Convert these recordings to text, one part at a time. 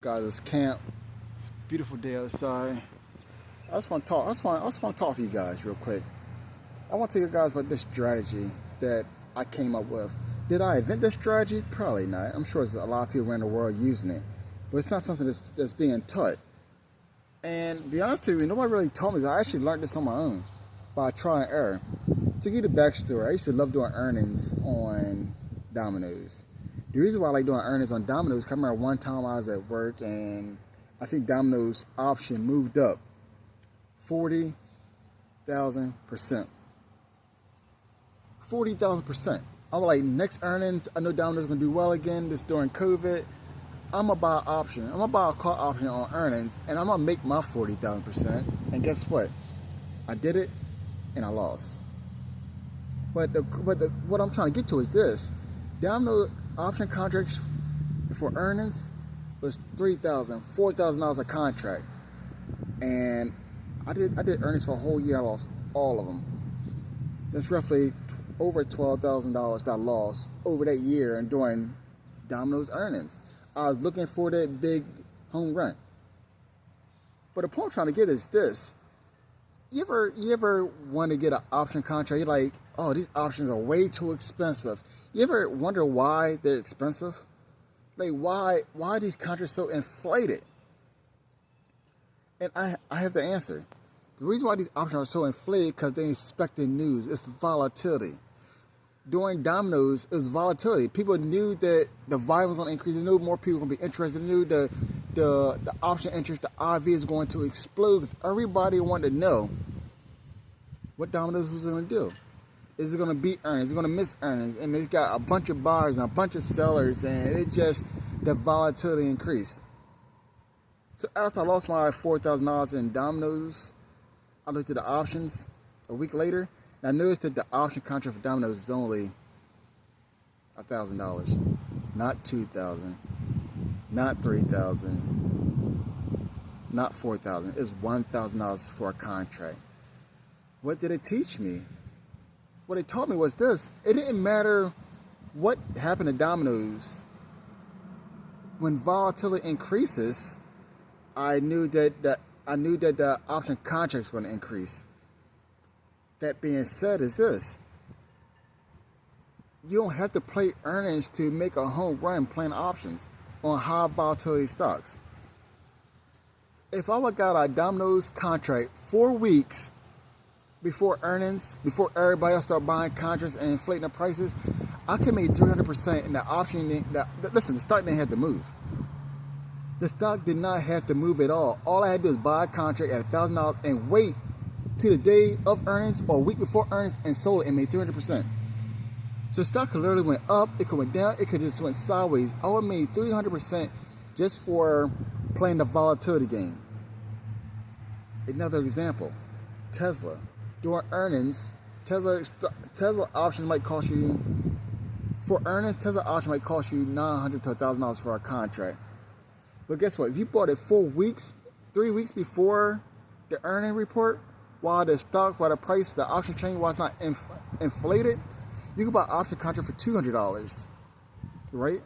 Guys, it's camp. It's a beautiful day outside. I just want to talk. I just want to talk to you guys real quick. I want to tell you guys about this strategy that I came up with. Did I invent this strategy? Probably not. I'm sure there's a lot of people around the world using it, but it's not something that's being taught. And to be honest with you, nobody really told me that. I actually learned this on my own by trial and error. To give you the backstory, I used to love doing earnings on Domino's. The reason why I like doing earnings on Domino's, come around one time I was at work and I see Domino's option moved up 40,000%. 40,000%. I'm like, next earnings, I know Domino's gonna do well again. This during COVID. I'm gonna buy an option. I'm gonna buy a call option on earnings, and I'm gonna make my 40,000%. And guess what? I did it, and I lost. But what I'm trying to get to is this: Domino option contracts for earnings was $3,000, $4,000 a contract, and I did earnings for a whole year. I lost all of them. That's roughly over $12,000 that I lost over that year and doing Domino's earnings. I was looking for that big home run. But the point I'm trying to get is this: you ever want to get an option contract? You're like, oh, these options are way too expensive. You ever wonder why they're expensive? Like, why are these contracts so inflated? And I have the answer. The reason why these options are so inflated because they expected news. It's volatility. During Domino's, it was volatility. People knew that the volume was going to increase. They knew more people were going to be interested. They knew the option interest, the IV is going to explode because everybody wanted to know what Domino's was going to do. Is it going to beat earnings? Is it going to miss earnings? And it's got a bunch of buyers and a bunch of sellers, and it just, the volatility increased. So after I lost my $4,000 in Domino's, I looked at the options a week later, and I noticed that the option contract for Domino's is only $1,000, not $2,000, not $3,000, not $4,000. It's $1,000 for a contract. What did it teach me? What it taught me was this: it didn't matter what happened to Domino's. When volatility increases, I knew that the option contracts were going to increase. That being said, is this: you don't have to play earnings to make a home run playing options on high volatility stocks. If I would got a Domino's contract 4 weeks before earnings, before everybody else start buying contracts and inflating the prices, I could make 300% in the option. Listen, the stock didn't have to move. The stock did not have to move at all. All I had to do was buy a contract at $1,000 and wait to the day of earnings or a week before earnings and sold it and made 300%. So the stock could literally went up, it could went down, it could just went sideways. I would have made 300% just for playing the volatility game. Another example, Tesla. During earnings, Tesla options might cost you, for earnings, Tesla option might cost you $900 to $1,000 for a contract. But guess what? If you bought it 4 weeks, 3 weeks before the earning report, while the price, the option chain was not inflated, you can buy an option contract for $200, right?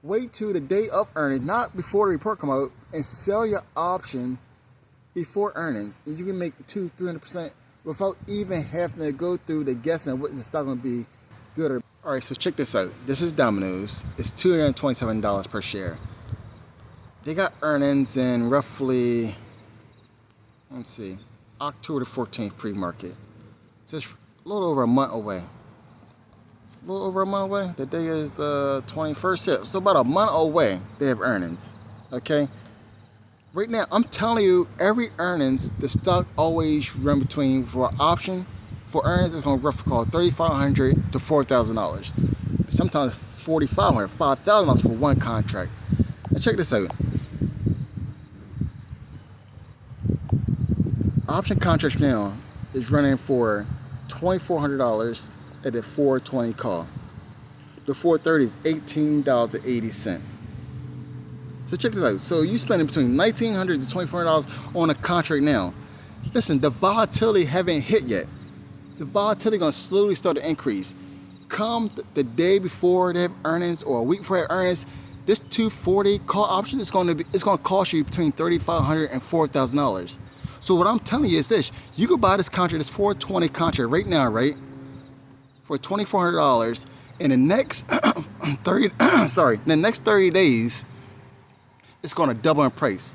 Wait till the day of earnings, not before the report come out, and sell your option before earnings, and you can make 200-300% without even having to go through the guessing of what the stock going to be good or. All right, so check this out. This is Domino's. It's $227 per share. They got earnings in roughly, let's see, October the 14th pre-market. So it's a little over a month away. The day is the 21st. Yeah, so about a month away, they have earnings. Okay? Right now, I'm telling you, every earnings, the stock always run between, for option, for earnings, it's going to roughly call $3,500 to $4,000. Sometimes $4,500, $5,000 for one contract. Now check this out. Option contract now is running for $2,400 at the 420 call. The 430 is $18.80. So check this out. So you spending between $1,900 to $2,400 on a contract now. Listen, the volatility haven't hit yet. The volatility gonna slowly start to increase. Come the day before they have earnings or a week before they have earnings, This 240 call option is going to cost you between $3,500 and $4,000. So what I'm telling you is this: you could buy this contract, this 420 contract right now, right, for $2,400. In the next 30 days, it's going to double in price.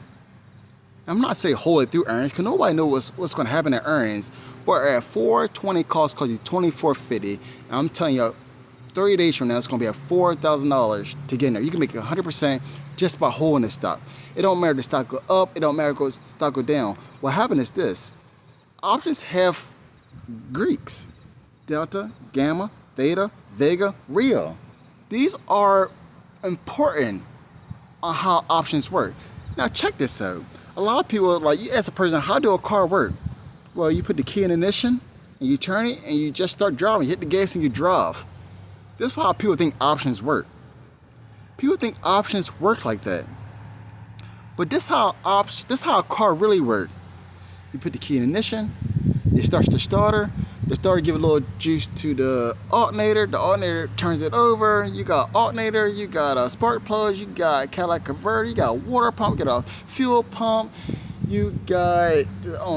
I'm not saying hold it through earnings, because nobody knows what's going to happen at earnings. But at 420 cost you $2,450. I'm telling you, 30 days from now, it's going to be at $4,000 to get in there. You can make 100% just by holding this stock. It don't matter if the stock go up. It don't matter if the stock go down. What happened is this: options have Greeks: delta, gamma, theta, vega, rhea. These are important on how options work. Now check this out. A lot of people, like, you ask a person, how do a car work? Well, you put the key in ignition and you turn it and you just start driving. You hit the gas and you drive. This is how people think options work. People think options work like that. But this is how a car really works. You put the key in ignition, it starts the starter give a little juice to the alternator turns it over. You got alternator, you got a spark plugs, you got catalytic converter, you got a water pump, you got a fuel pump, you got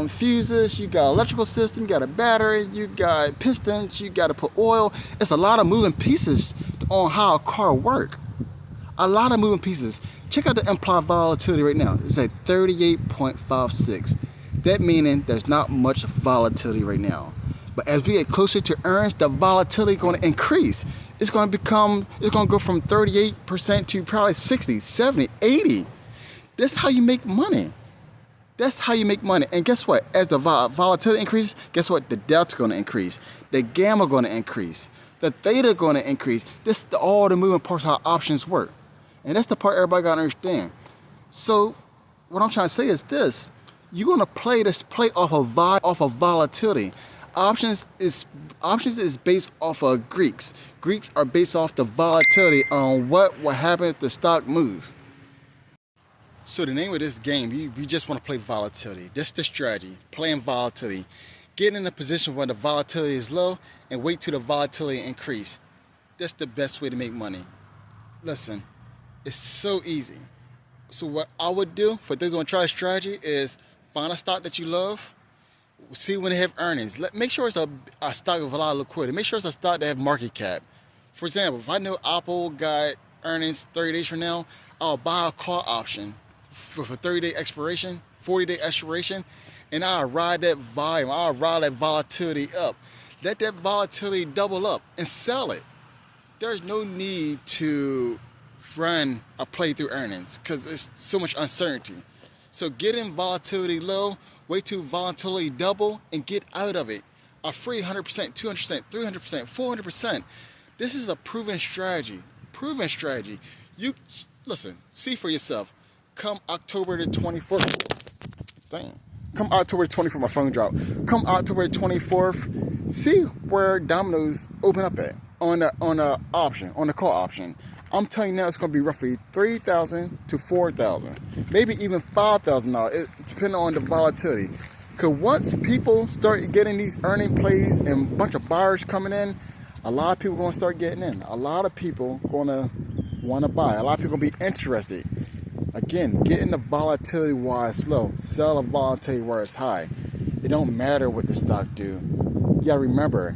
fuses, you got electrical system, you got a battery, you got pistons, you got to put oil. It's a lot of moving pieces on how a car works. A lot of moving pieces. Check out the implied volatility right now. It's at 38.56. That meaning there's not much volatility right now. But as we get closer to earnings, the volatility is going to increase. It's going to go from 38% to probably 60, 70, 80. That's how you make money. That's how you make money. And guess what? As the volatility increases, guess what? The delta is going to increase. The gamma going to increase. The theta going to increase. This is all the moving parts of how options work. And that's the part everybody got to understand. So what I'm trying to say is this: you're going to play off of volatility. Options is based off of Greeks. Greeks are based off the volatility on what will happen if the stock moves. So the name of this game, you just want to play volatility. That's the strategy, playing volatility. Get in a position where the volatility is low and wait till the volatility increase. That's the best way to make money. Listen, it's so easy. So what I would do for those who want to try a strategy is find a stock that you love. See when they have earnings. Make sure it's a stock with a lot of liquidity. Make sure it's a stock that have market cap. For example, if I know Apple got earnings 30 days from now, I'll buy a call option for 30-day expiration, 40-day expiration, and I'll ride that volume. I'll ride that volatility up. Let that volatility double up and sell it. There's no need to run a play through earnings because there's so much uncertainty. So get in volatility low, wait till volatility double, and get out of it. A free 100%, 200%, 300%, 400%. This is a proven strategy. Proven strategy. You listen, see for yourself. Come October the 24th. Come October the 24th, my phone dropped. Come October the 24th, see where Domino's open up at on the option, on the call option. I'm telling you now, it's going to be roughly $3,000 to $4,000, maybe even $5,000, depending on the volatility. Because once people start getting these earning plays and a bunch of buyers coming in, a lot of people are going to start getting in. A lot of people are going to want to buy. A lot of people are going to be interested. Again, get in the volatility while it's low. Sell the volatility where it's high. It don't matter what the stock do. You got to remember,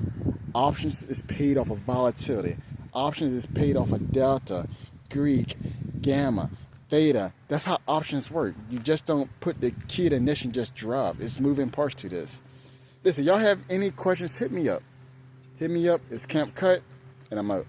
options is paid off of volatility. Options is paid off of delta, Greek, gamma, theta. That's how options work. You just don't put the key to ignition, just drop. It's moving parts to this. Listen, y'all have any questions, hit me up. Hit me up. It's Camp Cut, and I'm out.